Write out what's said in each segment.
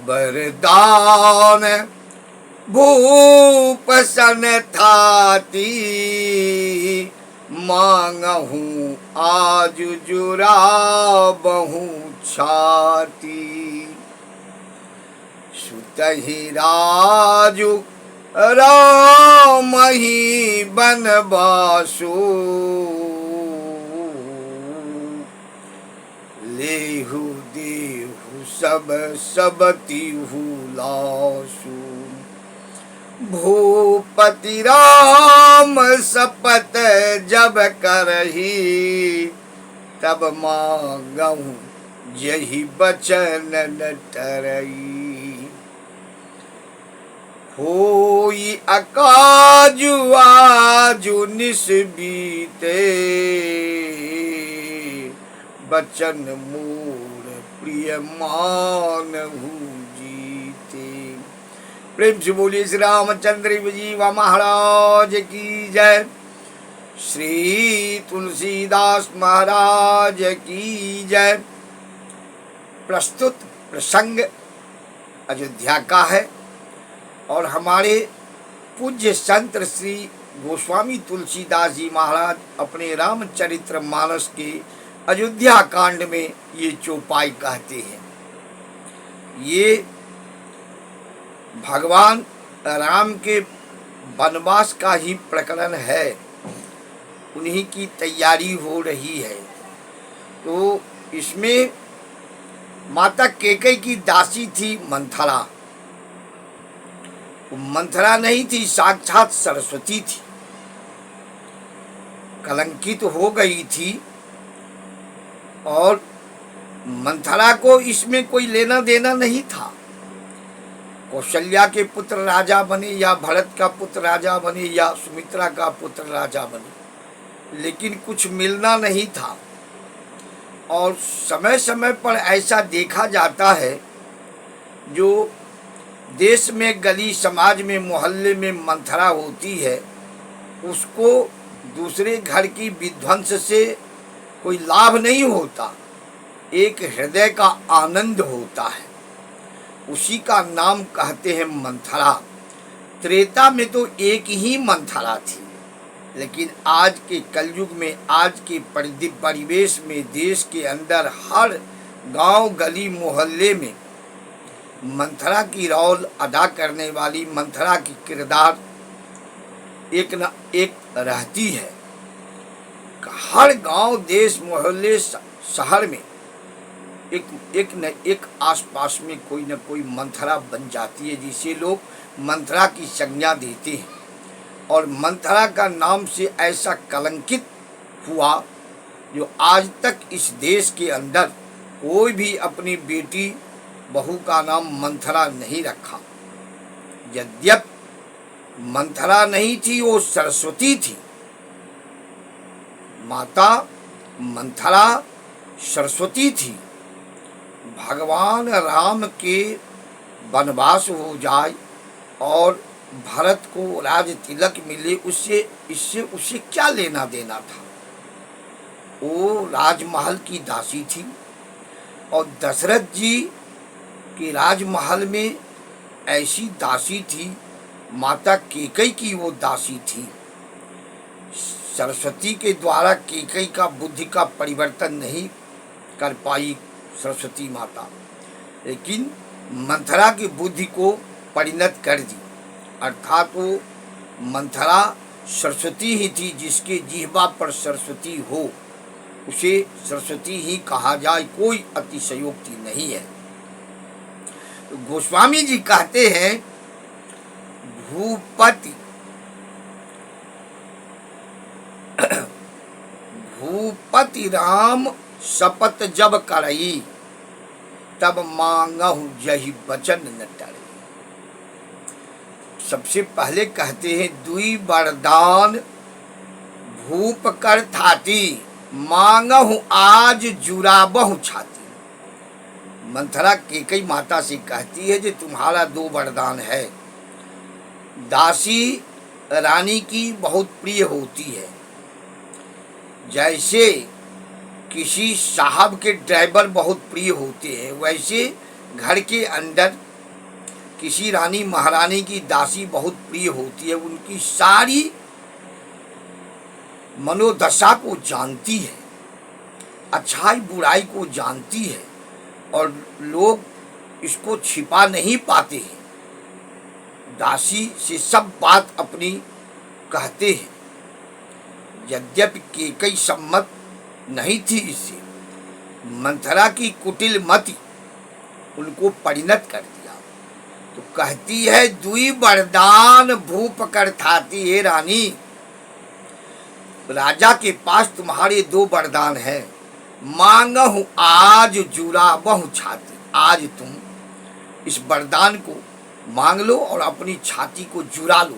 वरदान भूप सन थाती, मांगहूँ आज जुराबहूँ छाती। सुतहि राजु राम ही बनवासु, लेहु देहु सब सब तिहु लासु। भूपति राम शपथ जब करही, तब मांगहूँ यही बचन न टरई। होई अकाजु आजु निस बीते, बचन मोर प्रिय मानहु जीते। प्रेम से बोलिए श्री रामचंद्र जी महाराज की जय। श्री तुलसीदास महाराज की जय। प्रस्तुत प्रसंग अयोध्या का है और हमारे पूज्य संत श्री गोस्वामी तुलसीदास जी महाराज अपने रामचरित्र मानस के अयोध्या कांड में ये चौपाई कहते हैं। ये भगवान राम के वनवास का ही प्रकरण है, उन्हीं की तैयारी हो रही है। तो इसमें माता कैकेयी की दासी थी मंथरा। मंथरा नहीं थी, साक्षात सरस्वती थी। कलंकित हो गई थी और मंथरा को इसमें कोई लेना देना नहीं था। कौशल्या के पुत्र राजा बने या भरत का पुत्र राजा बने या सुमित्रा का पुत्र राजा बने, लेकिन कुछ मिलना नहीं था। और समय समय पर ऐसा देखा जाता है, जो देश में गली समाज में मोहल्ले में मंथरा होती है, उसको दूसरे घर की विध्वंस से कोई लाभ नहीं होता, एक हृदय का आनंद होता है। उसी का नाम कहते हैं मंथरा। त्रेता में तो एक ही मंथरा थी, लेकिन आज के कलयुग में, आज के परिवेश में, देश के अंदर हर गांव गली मोहल्ले में मंथरा की रोल अदा करने वाली मंथरा की किरदार एक न एक रहती है। हर गांव देश मोहल्ले शहर में एक न एक आसपास में कोई न कोई मंथरा बन जाती है, जिसे लोग मंथरा की संज्ञा देते हैं। और मंथरा का नाम से ऐसा कलंकित हुआ, जो आज तक इस देश के अंदर कोई भी अपनी बेटी बहू का नाम मंथरा नहीं रखा। यद्यपि मंथरा नहीं थी, वो सरस्वती थी। माता मंथरा सरस्वती थी। भगवान राम के वनवास हो जाए और भरत को राज तिलक मिले, इससे उसे क्या लेना देना था। वो राजमहल की दासी थी और दशरथ जी के राजमहल में ऐसी दासी थी, माता कैकेयी की वो दासी थी। सरस्वती के द्वारा कैकेयी का बुद्धि का परिवर्तन नहीं कर पाई सरस्वती माता, लेकिन मंथरा की बुद्धि को परिणत कर दी। अर्थात वो मंथरा सरस्वती ही थी। जिसके जिह्वा पर सरस्वती हो, उसे सरस्वती ही कहा जाए, कोई अतिशयोक्ति नहीं है। तो गोस्वामी जी कहते हैं, भूपति राम शपथ जब करई, तब मांगहु यही वचन न टरई। सबसे पहले कहते हैं, दुई वरदान भूप कर थाती, मांगहु आज जुराबहु छाती। मंथरा कैकेयी माता से कहती है, जो तुम्हारा दो वरदान है। दासी रानी की बहुत प्रिय होती है। जैसे किसी साहब के ड्राइवर बहुत प्रिय होते हैं, वैसे घर के अंदर किसी रानी महारानी की दासी बहुत प्रिय होती है, उनकी सारी मनोदशा को जानती है, अच्छाई बुराई को जानती है, और लोग इसको छिपा नहीं पाते हैं। दासी से सब बात अपनी कहते हैं। यद्यपि केकई सम्मत नहीं थी इससे, मंथरा की कुटिल मति उनको परिणत कर दिया। तो कहती है, दुई वरदान भूप कर थाती। हे रानी, राजा के पास तुम्हारे 2 वरदान है। मांगहु आज जुरा बहु छाती। आज तुम इस वरदान को मांग लो और अपनी छाती को जुरा लो,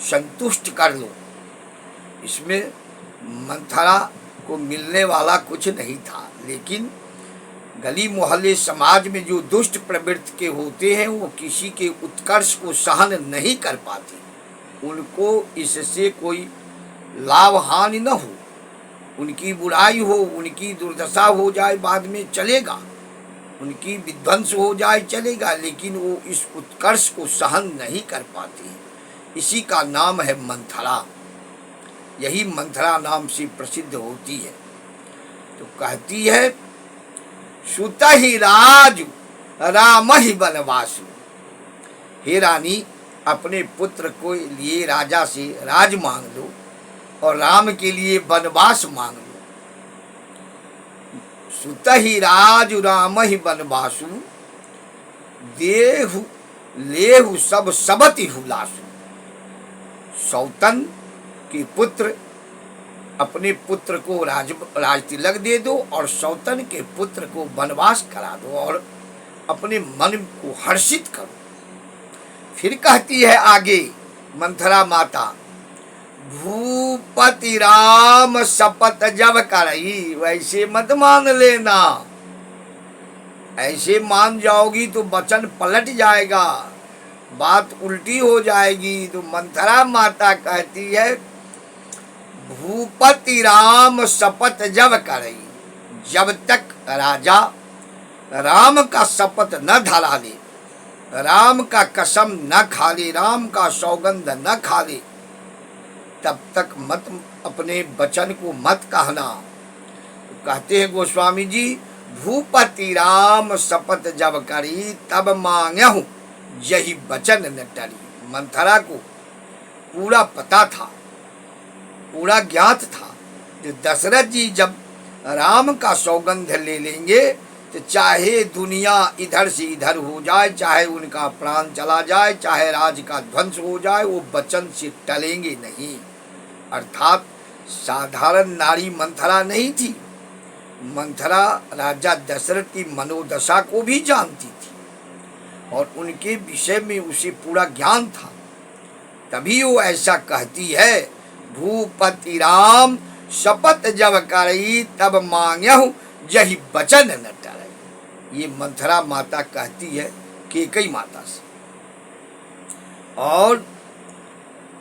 संतुष्ट कर लो। इसमें मंथरा को मिलने वाला कुछ नहीं था, लेकिन गली मोहल्ले समाज में जो दुष्ट प्रवृत्ति के होते हैं वो किसी के उत्कर्ष को सहन नहीं कर पाते। उनको इससे कोई लाभ हानि न हो, उनकी बुराई हो, उनकी दुर्दशा हो जाए बाद में चलेगा, उनकी विध्वंस हो जाए चलेगा, लेकिन वो इस उत्कर्ष को सहन नहीं कर पाते। इसी का नाम है मंथरा। यही मंथरा नाम से प्रसिद्ध होती है। तो कहती है, सुत ही राजु राम ही वनवासु। हे रानी, अपने पुत्र को लिए राजा से राज मांग लो और राम के लिए वनवास मांग लो। सुत ही राजु राम ही वनवासु, देहु लेहु सब सबति हुलासु। सौतन के पुत्र अपने पुत्र को राज तिलक दे दो और सौतन के पुत्र को वनवास करा दो और अपने मन को हर्षित करो। फिर कहती है आगे मंथरा माता, भूपति राम शपथ जब करई। वैसे मत मान लेना, ऐसे मान जाओगी तो वचन पलट जाएगा, बात उल्टी हो जाएगी। तो मंथरा माता कहती है, भूपति राम शपथ जब करई। जब तक राजा राम का शपथ न धरा ले, राम का कसम न खा ले, राम का सौगंध न खा ले, तब तक मत अपने वचन को मत कहना। तो कहते हैं गोस्वामी जी, भूपति राम शपथ जब करी तब मांगहु यही वचन न टरी। मंथरा को पूरा पता था, पूरा ज्ञात था, जो दशरथ जी जब राम का सौगंध ले लेंगे तो चाहे दुनिया इधर से इधर हो जाए, चाहे उनका प्राण चला जाए, चाहे राज का ध्वंस हो जाए, वो वचन से टलेंगे नहीं। अर्थात साधारण नारी मंथरा नहीं थी। मंथरा राजा दशरथ की मनोदशा को भी जानती थी और उनके विषय में उसे पूरा ज्ञान था। तभी वो ऐसा कहती है, भूपति राम शपथ जब करई तब मांगहु यही वचन न टरई। ये मंथरा माता कहती है केकई माता से। और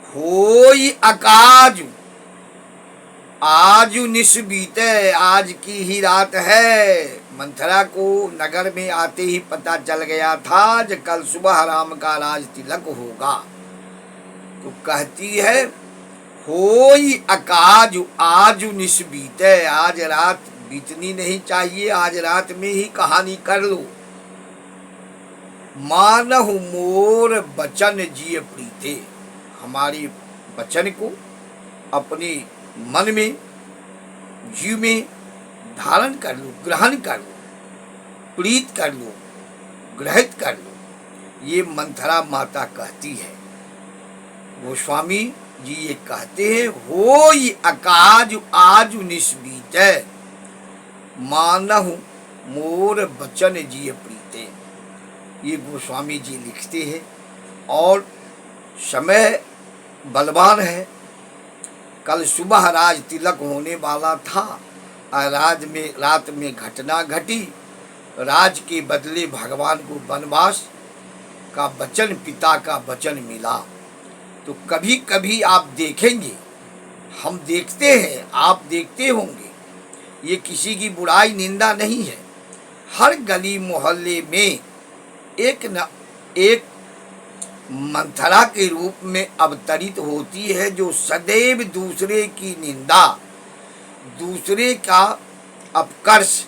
होई अकाजु आजु निश बीते। आज की ही रात है। मंथरा को नगर में आते ही पता चल गया था कि कल सुबह राम का राज तिलक होगा। तो कहती है, होई अकाजु आजु निश बीते। आज रात बीतनी नहीं चाहिए, आज रात में ही कहानी कर लो। मानहु मोर बचन जिय प्रीते। हमारे वचन को अपने मन में, जीव में धारण कर लो, ग्रहण कर लो, प्रीत कर लो, ग्रहित कर लो। ये मंथरा माता कहती है। गोस्वामी जी ये कहते हैं, होई अकाजु आजु निस्बीते मानहु मोर बचन जिय प्रीते। ये गोस्वामी जी लिखते हैं। और समय बलवान है। कल सुबह राज तिलक होने वाला था। रात में घटना घटी। राज के बदले भगवान को वनवास का वचन, पिता का वचन मिला। तो कभी कभी आप देखेंगे, हम देखते हैं, आप देखते होंगे, ये किसी की बुराई निंदा नहीं है। हर गली मोहल्ले में एक न एक मंथरा के रूप में अवतरित होती है, जो सदैव दूसरे की निंदा, दूसरे का अपकर्ष,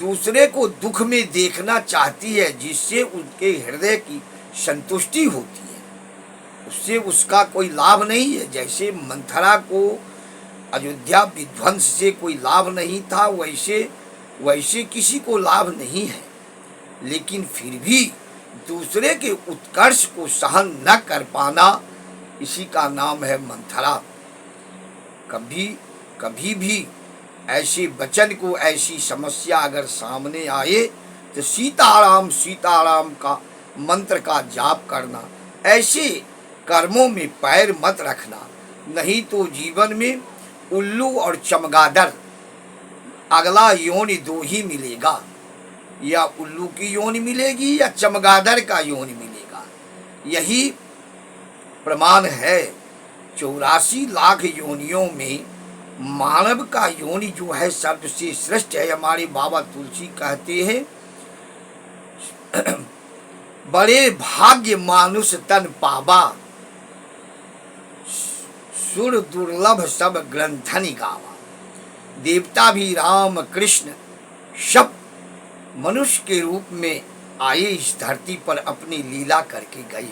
दूसरे को दुख में देखना चाहती है, जिससे उसके हृदय की संतुष्टि होती है, उससे उसका कोई लाभ नहीं है। जैसे मंथरा को अयोध्या विध्वंस से कोई लाभ नहीं था, वैसे किसी को लाभ नहीं है। लेकिन फिर भी दूसरे के उत्कर्ष को सहन न कर पाना, इसी का नाम है मंथरा। कभी भी ऐसे वचन को, ऐसी समस्या अगर सामने आए तो सीताराम सीताराम का मंत्र का जाप करना, ऐसे कर्मों में पैर मत रखना, नहीं तो जीवन में उल्लू और चमगादड़ अगला योनि दो ही मिलेगा, या उल्लू की योनि मिलेगी या चमगादड़ का योनि मिलेगा। यही प्रमाण है। 84 लाख योनियों में मानव का योनि जो है सबसे श्रेष्ठ है। हमारे बाबा तुलसी कहते हैं, बड़े भाग्य मानुष तन पावा, सुर दुर्लभ सब ग्रंथनि गावा। देवता भी राम कृष्ण सब मनुष्य के रूप में आए, इस धरती पर अपनी लीला करके गए,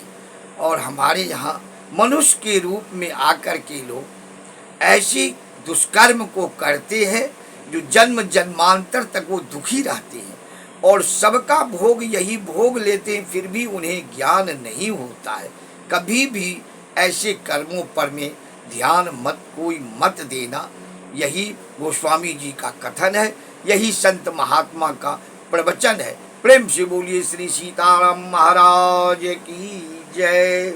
और हमारे यहाँ मनुष्य के रूप में आकर के लोग ऐसी दुष्कर्म को करते हैं, जो जन्म जन्मांतर तक वो दुखी रहते हैं और सबका भोग यही भोग लेते हैं, फिर भी उन्हें ज्ञान नहीं होता है। कभी भी ऐसे कर्मों पर में ध्यान कोई मत देना। यही गोस्वामी जी का कथन है, यही संत महात्मा का प्रवचन है। प्रेम से बोलिए श्री सीताराम महाराज की जय।